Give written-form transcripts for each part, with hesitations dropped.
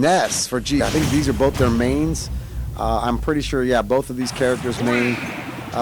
Ness for G. I think these are both their mains. I'm pretty sure, yeah, both of these characters main.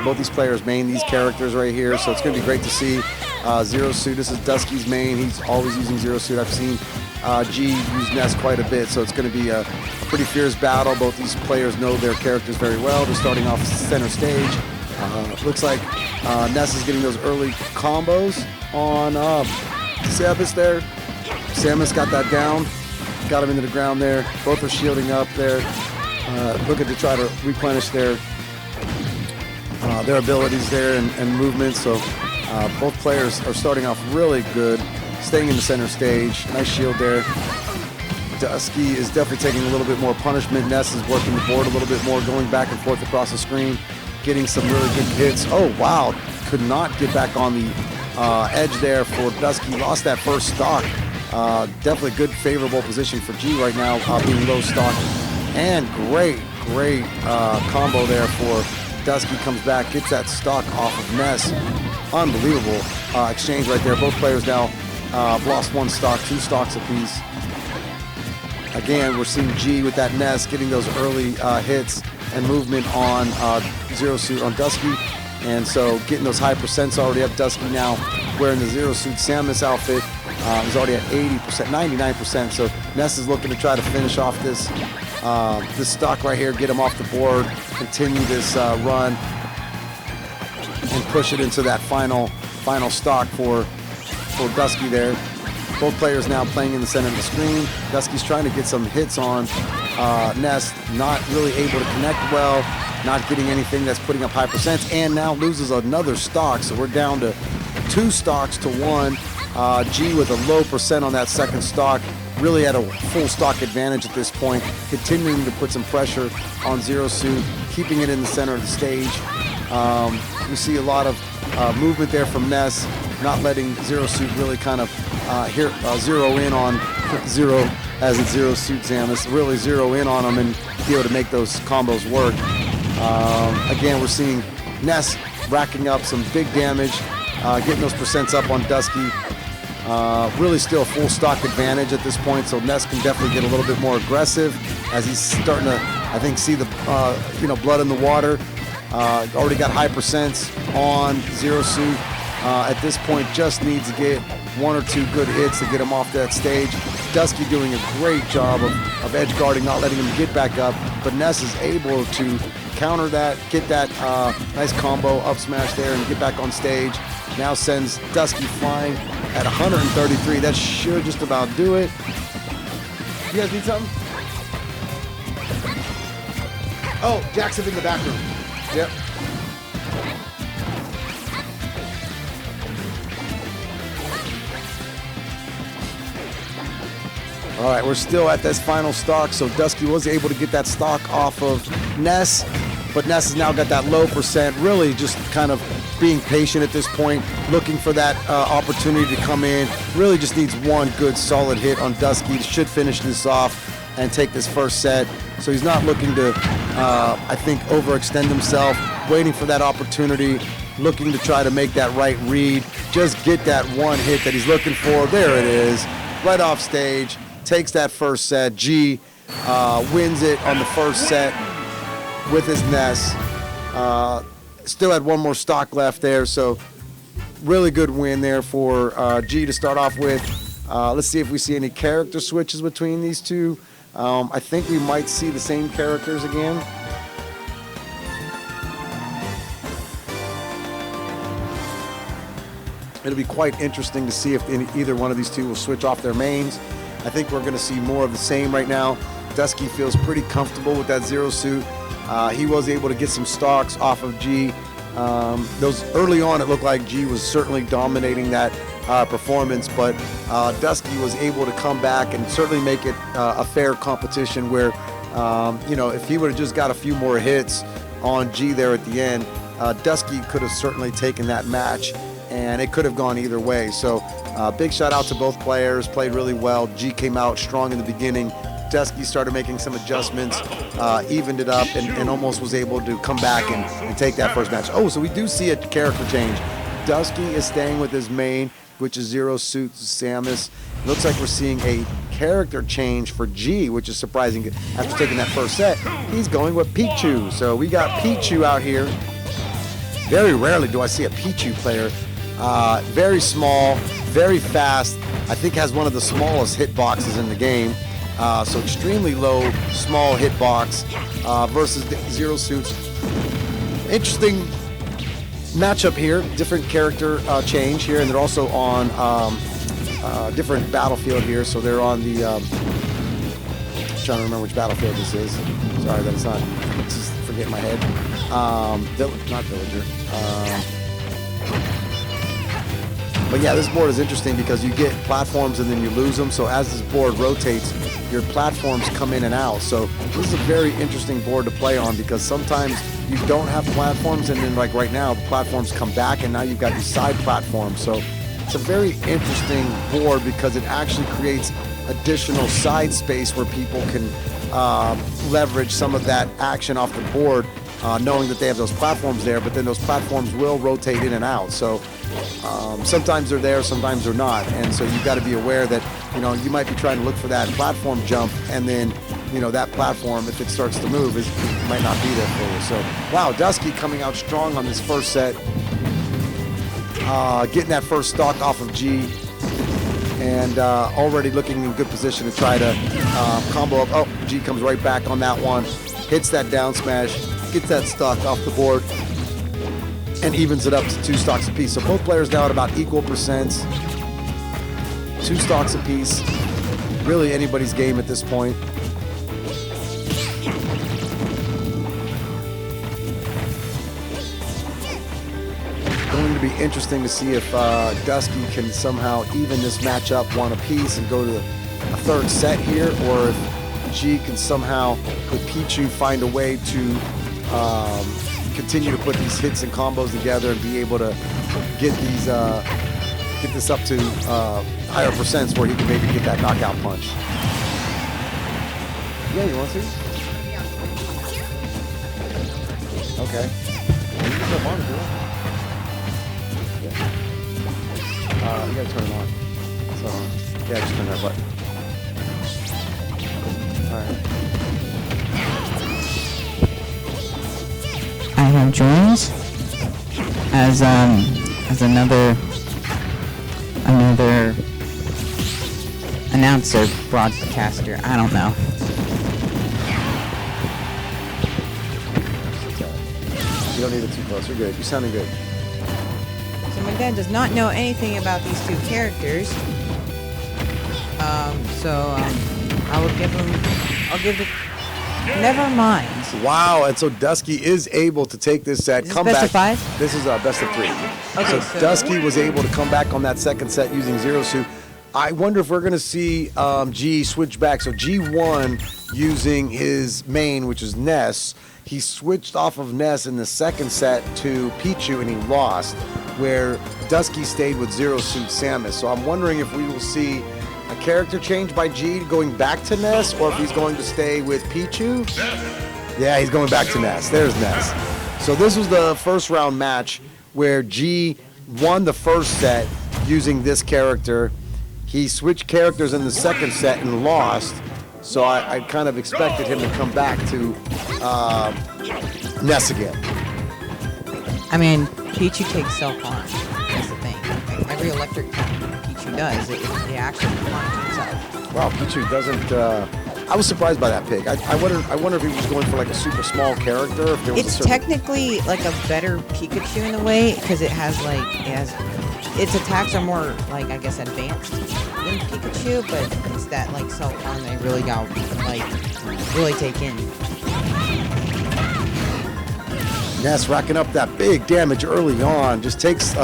Both these players main these characters right here, so it's going to be great to see. Zero Suit, this is Dusky's main. He's always using Zero Suit. I've seen G use Ness quite a bit, so it's going to be a pretty fierce battle. Both these players know their characters very well. They're starting off center stage. Looks like Ness is getting those early combos on Samus there. Samus got that down, got him into the ground there. Both are shielding up there, looking to try to replenish their abilities there and movement. So both players are starting off really good, staying in the center stage. Nice shield there. Dusky is definitely taking a little bit more punishment. Ness is working the board a little bit more, going back and forth across the screen, getting some really good hits. Oh, wow. Could not get back on the edge there for Dusky. Lost that first stock. Definitely good, favorable position for G right now, being low stock. And great combo there for Dusky. Comes back, gets that stock off of Ness. Unbelievable exchange right there. Both players now lost one stock, 2 stocks apiece. Again, we're seeing G with that Ness getting those early hits and movement on Zero Suit on Dusky. And so getting those high percents already up. Dusky now wearing the Zero Suit Samus outfit. He's already at 80%, 99%. So Ness is looking to try to finish off this this stock right here, get him off the board, continue this run, and push it into that final stock for Dusky there. Both players now playing in the center of the screen. Dusky's trying to get some hits on Ness, not really able to connect well, not getting anything that's putting up high percents, and now loses another stock. So we're down to 2 stocks to 1. G with a low percent on that second stock, really at a full stock advantage at this point, continuing to put some pressure on Zero Suit, keeping it in the center of the stage. We see a lot of movement there from Ness, not letting Zero Suit really kind of zero in on Zero, as it's Zero Suit Samus, really zero in on him and be able to make those combos work. Again, we're seeing Ness racking up some big damage, getting those percents up on Dusky. Really still a full stock advantage at this point, so Ness can definitely get a little bit more aggressive as he's starting to, I think, see the blood in the water. Already got high percents on Zero Suit. At this point, just needs to get 1 or 2 good hits to get him off that stage. Dusky doing a great job of edge guarding, not letting him get back up, but Ness is able to counter that, get that nice combo up smash there and get back on stage. Now sends Dusky flying at 133. That should just about do it. You guys need something? Oh, Jackson's in the back room. Yep. All right, we're still at this final stock, so Dusky was able to get that stock off of Ness, but Ness has now got that low percent, really just kind of being patient at this point, looking for that opportunity to come in. Really just needs one good solid hit on Dusky. Should finish this off and take this first set. So he's not looking to, I think, overextend himself, waiting for that opportunity, looking to try to make that right read, just get that one hit that he's looking for. There it is, right off stage. Takes that first set. G wins it on the first set with his Ness. Still had one more stock left there, so really good win there for G to start off with. Let's see if we see any character switches between these two. I think we might see the same characters again. It'll be quite interesting to see if either one of these two will switch off their mains. I think we're going to see more of the same right now. Dusky feels pretty comfortable with that Zero Suit. He was able to get some stocks off of G. Those early on, it looked like G was certainly dominating that performance, but Dusky was able to come back and certainly make it a fair competition where, if he would have just got a few more hits on G there at the end, Dusky could have certainly taken that match, and it could have gone either way. So big shout out to both players, played really well. G came out strong in the beginning. Dusky started making some adjustments, evened it up, and almost was able to come back and take that first match. Oh, so we do see a character change. Dusky is staying with his main, which is Zero Suit Samus, Looks like we're seeing a character change for G, which is surprising. After taking that first set, he's going with Pichu. So we got Pichu out here. Very rarely do I see a Pichu player. Very small, very fast. I think has one of the smallest hitboxes in the game. So extremely low, small hitbox versus Zero Suit's. Interesting matchup here. Different character change here, and they're also on different battlefield here. So they're on the. Trying to remember which battlefield this is. Sorry that it's not. Just forgetting my head. Not Villager. But yeah, this board is interesting because you get platforms and then you lose them. So as this board rotates, your platforms come in and out. So this is a very interesting board to play on because sometimes you don't have platforms, and then like right now, the platforms come back and now you've got these side platforms. So it's a very interesting board because it actually creates additional side space where people can leverage some of that action off the board, knowing that they have those platforms there, but then those platforms will rotate in and out. So sometimes they're there, sometimes they're not. And so you've got to be aware that, you know, you might be trying to look for that platform jump, and then, you know, that platform, if it starts to move, it might not be there for you. So, wow, Dusky coming out strong on this first set. Getting that first stock off of G. And already looking in good position to try to combo up. Oh, G comes right back on that one. Hits that down smash. Gets that stock off the board. And evens it up to 2 stocks apiece. So both players now at about equal percents. 2 stocks apiece. Really anybody's game at this point. Going to be interesting to see if Dusky can somehow even this matchup one apiece and go to a third set here, or if G can somehow, with Pichu, find a way to continue to put these hits and combos together and be able to get these get this up to higher percents where he can maybe get that knockout punch. Yeah, you want to? Okay. You can jump on it, girl. You gotta turn it on. So, yeah, just turn that button. Alright. I have joined as another announcer, broadcaster. I don't know. You don't need it too close. You're good. You're sounding good. So my dad does not know anything about these 2 characters. I will give him. I'll give it. Never mind. Wow, and so Dusky is able to take this set, come best back. of 5? This is best of 3. Okay, so Dusky was able to come back on that second set using Zero Suit. I wonder if we're going to see G switch back. So G won using his main, which is Ness. He switched off of Ness in the second set to Pichu, and he lost, where Dusky stayed with Zero Suit Samus. So I'm wondering if we will see a character change by G going back to Ness, or if he's going to stay with Pichu. Yeah, he's going back to Ness. There's Ness. So this was the first round match where G won the first set using this character. He switched characters in the second set and lost. So I kind of expected him to come back to Ness again. I mean, Pichu takes self-harm. That's the thing. Like, every electric Pichu does, it actually harms himself. Wow, Pichu doesn't. I was surprised by that pick. I wonder if he was going for like a super small character. If there was It's technically like a better Pikachu in a way, because its attacks are more, like, I guess, advanced than Pikachu, but it's that, like, self-harm they really got, like, really take in. Ness racking up that big damage early on. Just takes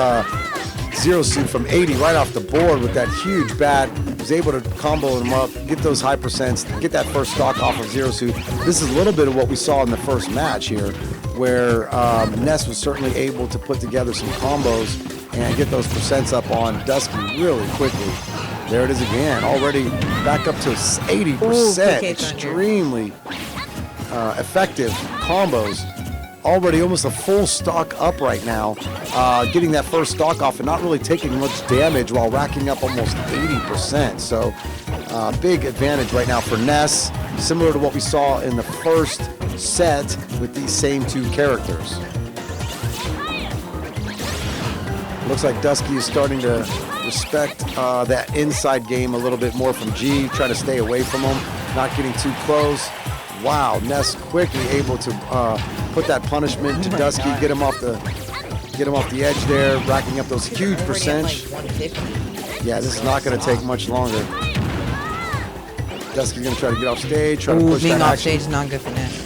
Zero Suit from 80 right off the board with that huge bat. Was able to combo him up, get those high percents, get that first stock off of Zero Suit. This is a little bit of what we saw in the first match here, where Ness was certainly able to put together some combos and get those percents up on Dusky really quickly. There it is again, already back up to 80%. Ooh, Extremely effective combos. already almost a full stock up right now, getting that first stock off and not really taking much damage while racking up almost 80%. So big advantage right now for Ness, similar to what we saw in the first set with these same two characters. Looks like Dusky is starting to respect that inside game a little bit more from G, trying to stay away from him, not getting too close. Wow, Ness quickly able to put that punishment to Dusky, get him off the edge there, racking up those huge percentage. Yeah, this is not going to take much longer. Dusky's going to try to get off stage, try to push being that off action. stage is not good for Ness.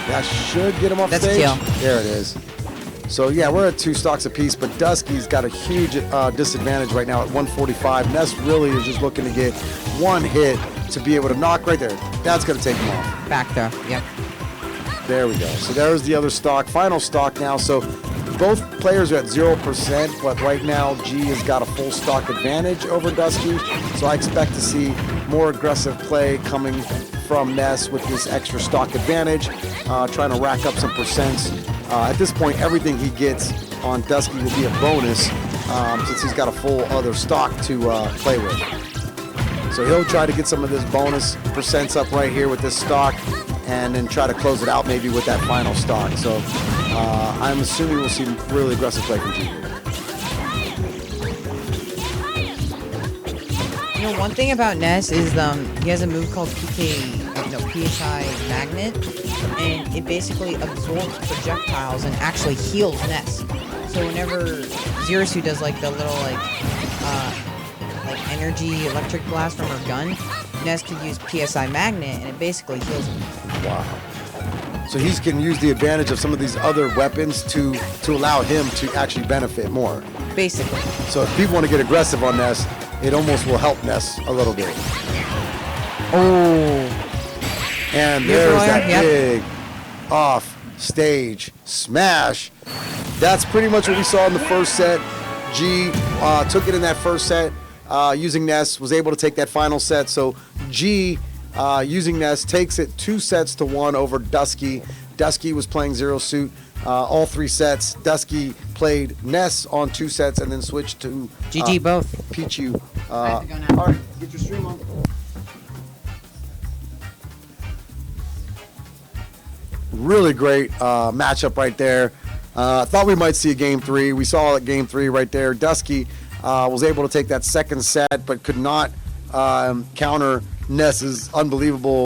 That should get him off That's stage. a kill. There it is. So yeah, we're at 2 stocks apiece, but Dusky's got a huge disadvantage right now at 145. Ness really is just looking to get one hit to be able to knock right there. That's going to take him off. Back throw. Yep. There we go. So there's the other stock, final stock now. So both players are at 0%, but right now G has got a full stock advantage over Dusky. So I expect to see more aggressive play coming from Ness with this extra stock advantage, trying to rack up some percents. At this point, everything he gets on Dusky will be a bonus since he's got a full other stock to play with. So he'll try to get some of this bonus percents up right here with this stock and then try to close it out maybe with that final stock. So I'm assuming we'll see really aggressive play from G. You know, one thing about Ness is he has a move called PSI Magnet, and it basically absorbs projectiles and actually heals Ness. So whenever Zerasu does like the little like energy electric blast from her gun, Ness could use PSI Magnet, and it basically heals him. Wow. So he can use the advantage of some of these other weapons to allow him to actually benefit more. Basically. So if people want to get aggressive on Ness, it almost will help Ness a little bit. Oh. And there's that Yep. big off stage smash. That's pretty much what we saw in the first set. G took it in that first set using Ness, was able to take that final set. So G using Ness takes it 2-1 over Dusky. Dusky was playing Zero Suit all 3 sets. Dusky played Ness on 2 sets and then switched to GG both. Pichu. I have to go now. All right, get your stream on. Really great matchup right there. Thought we might see a game 3. We saw a game 3 right there. Dusky was able to take that second set, but could not counter Ness's unbelievable